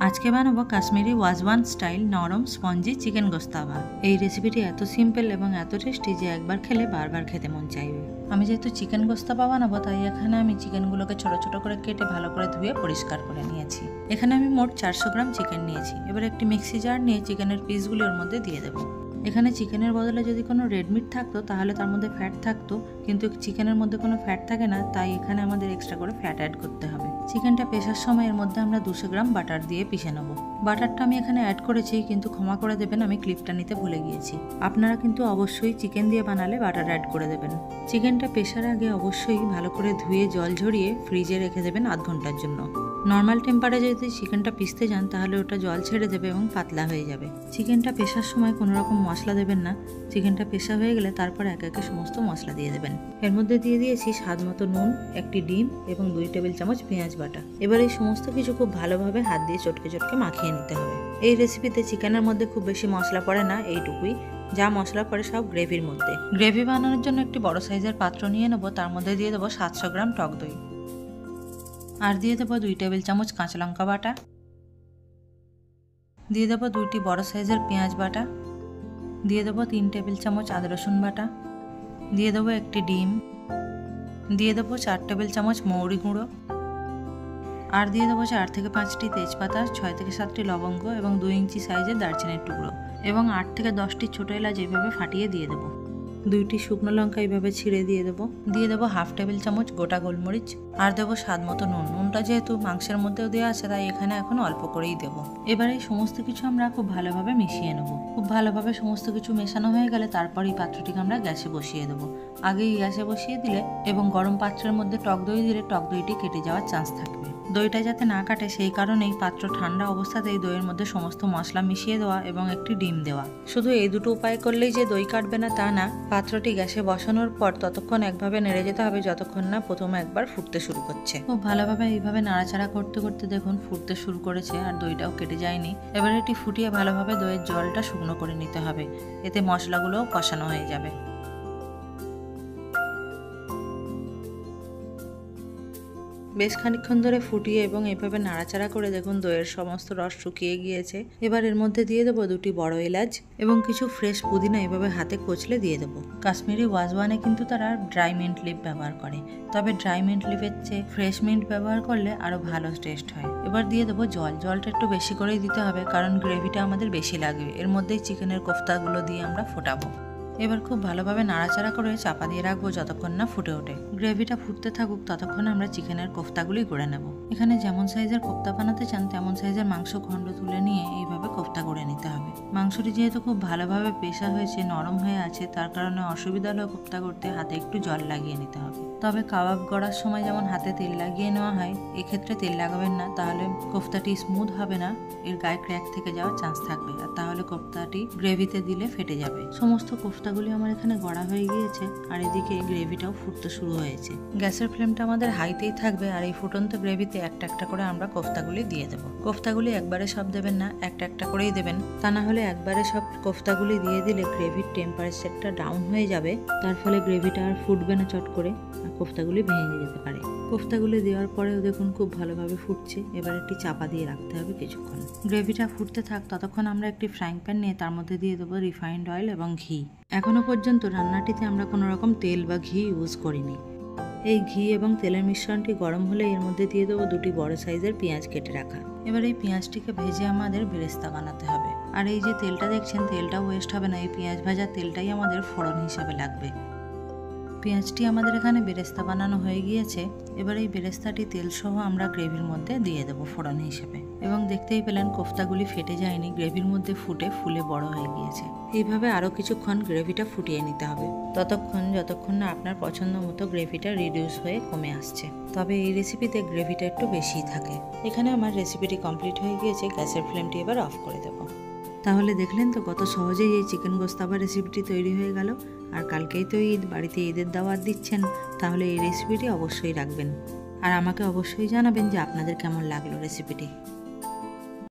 আজকে বানাবো কাশ্মীরি ওয়াজওয়ান স্টাইল নরম স্পঞ্জি চিকেন গোস্তাবা। এই রেসিপিটি এত সিম্পল এবং এত টেস্টি যে একবার খেলে বারবার খেতে মন চাইবে। আমি যেহেতু চিকেন গোস্তাবা বানাবো তাই এখানে আমি চিকেনগুলোকে ছোট ছোট করে কেটে ভালো করে ধুয়ে পরিষ্কার করে নিয়েছি। এখানে আমি মোট 400 গ্রাম চিকেন নিয়েছি। এবার একটি মিক্সি জার নিয়ে চিকেনের পিসগুলি ওর মধ্যে দিয়ে দেবো। এখানে চিকেনের বদলে যদি কোনো রেড মিট থাকতো তাহলে তার মধ্যে ফ্যাট থাকতো, কিন্তু চিকেনের মধ্যে কোনো ফ্যাট থাকে না, তাই এখানে আমাদের এক্সট্রা করে ফ্যাট অ্যাড করতে হবে। চিকেনটা পেশার সময় এর মধ্যে আমরা 200 গ্রাম বাটার দিয়ে পিষে নেব। বাটারটা আমি এখানে অ্যাড করেছি, কিন্তু ক্ষমা করে দেবেন আমি ক্লিপটা নিতে ভুলে গিয়েছি। আপনারা কিন্তু অবশ্যই চিকেন দিয়ে বানালে বাটার অ্যাড করে দেবেন। চিকেনটা পেশার আগে অবশ্যই ভালো করে ধুয়ে জল ঝরিয়ে ফ্রিজে রেখে দেবেন আধ ঘন্টার জন্য। নর্মাল টেম্পারেচারে যদি চিকেনটা পিষতে যান তাহলে ওটা জল ছেড়ে দেবে এবং পাতলা হয়ে যাবে। চিকেনটা পেশার সময় কোনো রকম মশলা দেবেন না। চিকেনটা পেশা হয়ে গেলে তারপর একে একে সমস্ত মশলা দিয়ে দেবেন। এর মধ্যে দিয়ে দিয়েছি স্বাদ মতো নুন, একটি ডিম এবং 2 টেবিল চামচ পেঁয়াজ বাটা। এবার এই সমস্ত কিছু খুব ভালোভাবে হাত দিয়ে চটকে চটকে মাখিয়ে নিতে হবে। এই রেসিপিতে চিকেনের মধ্যে খুব বেশি মশলা পড়ে না, এইটুকুই। যা মশলা পড়ে সব গ্রেভির মধ্যে। গ্রেভি বানানোর জন্য একটি বড় সাইজের পাত্র নিয়ে নেব। তার মধ্যে দিয়ে দেবো 700 গ্রাম টক দই, আর দিয়ে দেবো 2 টেবিল চামচ কাঁচা লঙ্কা বাটা, দিয়ে দেবো 2টি বড় সাইজের পেঁয়াজ বাটা, দিয়ে দেবো 3 টেবিল চামচ আদা রসুন বাটা, দিয়ে দেবো একটি ডিম, দিয়ে দেবো 4 টেবিল চামচ মৌরি গুঁড়ো, আর দিয়ে দেবো 4 থেকে 5টি তেজপাতা, 6 থেকে 7টি লবঙ্গ এবং 2 ইঞ্চি সাইজের দারচিনির টুকরো এবং 8 থেকে 10টি ছোটো এলাচ এইভাবে ফাটিয়ে দিয়ে দেবো। 2টি শুকনো লঙ্কা এইভাবে ছিঁড়ে দিয়ে দেবো। দিয়ে দেবো 1/2 টেবিল চামচ গোটা গোলমরিচ, আর দেবো স্বাদ মতো নুন। নুনটা যেহেতু মাংসের মধ্যেও দেওয়া আছে তাই এখানে এখন অল্প করেই দেবো। এবার এই সমস্ত কিছু আমরা খুব ভালোভাবে মিশিয়ে নেবো। খুব ভালোভাবে সমস্ত কিছু মেশানো হয়ে গেলে তারপর এই পাত্রটিকে আমরা গ্যাসে বসিয়ে দেবো। আগেই গ্যাসে বসিয়ে দিলে এবং গরম পাত্রের মধ্যে টক দই দিলে টক দইটি কেটে যাওয়ার চান্স থাকবে। দইটা যাতে না কাটে সেই কারণেই পাত্র ঠান্ডা অবস্থাতেই দইয়ের মধ্যে সমস্ত মশলা মিশিয়ে দেওয়া এবং একটি ডিম দেওয়া। শুধু এই দুটো উপায় করলেই যে দই কাটবে না তা না, পাত্রটি গ্যাসে বসানোর পর ততক্ষণ একভাবে নেড়ে যেতে হবে যতক্ষণ না প্রথমে একবার ফুটতে শুরু করছে। খুব ভালোভাবে এইভাবে নাড়াচাড়া করতে করতে দেখুন ফুটতে শুরু করেছে আর দইটাও কেটে যায়নি। এবার এটি ফুটিয়ে ভালোভাবে দইয়ের জলটা শুকনো করে নিতে হবে, এতে মশলাগুলোও কষানো হয়ে যাবে। বেশ খানিকক্ষণ ধরে ফুটিয়ে এবং এভাবে নাড়াচাড়া করে দেখুন দইয়ের সমস্ত রস শুকিয়ে গিয়েছে। এবার এর মধ্যে দিয়ে দেবো 2টি বড় এলাচ এবং কিছু ফ্রেশ পুদিনা এভাবে হাতে কচলে দিয়ে দেবো। কাশ্মীরি ওয়াজওয়ানে কিন্তু তারা ড্রাই মিন্ট লিফ ব্যবহার করে, তবে ড্রাই মিন্ট লিফের চেয়ে ফ্রেশ মিন্ট ব্যবহার করলে আরও ভালো টেস্ট হয়। এবার দিয়ে দেবো জল। জলটা একটু বেশি করেই দিতে হবে কারণ গ্রেভিটা আমাদের বেশি লাগবে। এর মধ্যেই চিকেনের কোফতাগুলো দিয়ে আমরা ফোটাবো। এবার খুব ভালোভাবে নাড়াচাড়া করে চাপা দিয়ে রাখবো যতক্ষণ না ফুটে ওঠে। গ্রেভিটা ফুটতে থাকুক ততক্ষণ আমরা চিকেনের কোফতাগুলি গড়ে নেব। এখানে যেমন সাইজের কোফতা বানাতে চান তেমন সাইজের মাংস খণ্ড তুলে নিয়ে এইভাবে কোফতা গড়ে নিতে হবে। মাংসটি যেহেতু খুব ভালোভাবে পেশা হয়েছে, নরম হয়ে আছে, তার কারণে অসুবিধা হলেও কোফতা করতে হাতে একটু জল লাগিয়ে নিতে হবে। তবে কাবাব গড়ার সময় যেমন হাতে তেল লাগিয়ে নেওয়া হয়, এক্ষেত্রে তেল লাগাবেন না, তাহলে কোফতাটি স্মুথ হবে না, এর গায়ে ক্র্যাক থেকে যাওয়ার চান্স থাকবে, আর তাহলে কোফতাটি গ্রেভিতে দিলে ফেটে যাবে। সমস্ত কোফতাগুলি আমার এখানে গড়া হয়ে গিয়েছে আর এদিকে গ্রেভিটাও ফুটতে শুরু হয়েছে। গ্যাসের ফ্লেমটা আমাদের হাইতেই থাকবে আর এই ফুটন্ত গ্রেভিতে একটা একটা করে আমরা কোফতাগুলি দিয়ে দেবো। কোফতাগুলি একবারে সব দেবেন না, একটা একটা করেই দেবেন, তা না হলে একবারে সব কোফতাগুলি দিয়ে দিলে গ্রেভির টেম্পারেচারটা ডাউন হয়ে যাবে, তার ফলে গ্রেভিটা আর ফুটবে না চট করে, আর কোফতাগুলি ভেঙে যেতে পারে। কোফতাগুলি দেওয়ার পরেও দেখুন খুব ভালোভাবে ফুটছে। এবার একটি চাপা দিয়ে রাখতে হবে কিছুক্ষণ। গ্রেভিটা ফুটতে থাক ততক্ষণ আমরা একটি ফ্রাইং প্যান নিয়ে তার মধ্যে দিয়ে দেবো রিফাইন্ড অয়েল এবং ঘি। এখনো পর্যন্ত রান্নাটিতে আমরা কোনো রকম তেল বা ঘি ইউজ করিনি। এই ঘি এবং তেলের মিশ্রণটি গরম হলে এর মধ্যে দিয়ে দেবো 2টি বড় সাইজের পেঁয়াজ কেটে রাখা। এবার এই পেঁয়াজটিকে ভেজে আমাদের বেরেস্তা বানাতে হবে। আর এই যে তেলটা দেখছেন, তেলটা ওয়েস্ট হবে না, এই পেঁয়াজ ভাজার তেলটাই আমাদের ফোড়ন হিসাবে লাগবে। পেঁয়াজটি আমাদের এখানে বেরেস্তা বানানো হয়ে গিয়েছে। এবার এই বেরেস্তাটি তেল সহ আমরা গ্রেভির মধ্যে দিয়ে দেবো ফোড়ন হিসেবে। এবং দেখতেই পেলেন কোফতাগুলি ফেটে যায়নি, গ্রেভির মধ্যে ফুলে বড় হয়ে গিয়েছে। এইভাবে আরও কিছুক্ষণ গ্রেভিটা ফুটিয়ে নিতে হবে, যতক্ষণ না আপনার পছন্দ মতো গ্রেভিটা রিডিউস হয়ে কমে আসছে। তবে এই রেসিপিতে গ্রেভিটা একটু বেশিই থাকে। এখানে আমার রেসিপিটি কমপ্লিট হয়ে গিয়েছে। গ্যাসের ফ্লেমটি এবার অফ করে দেবো। তাহলে দেখলেন তো কত সহজেই এই চিকেন গোস্তাবা রেসিপিটি তৈরি হয়ে গেল। আর কালকেই তো ঈদ, বাড়িতে ঈদের দাওয়াত দিচ্ছেন, তাহলে এই রেসিপিটি অবশ্যই রাখবেন আর আমাকে অবশ্যই জানাবেন যে আপনাদের কেমন লাগলো রেসিপিটি।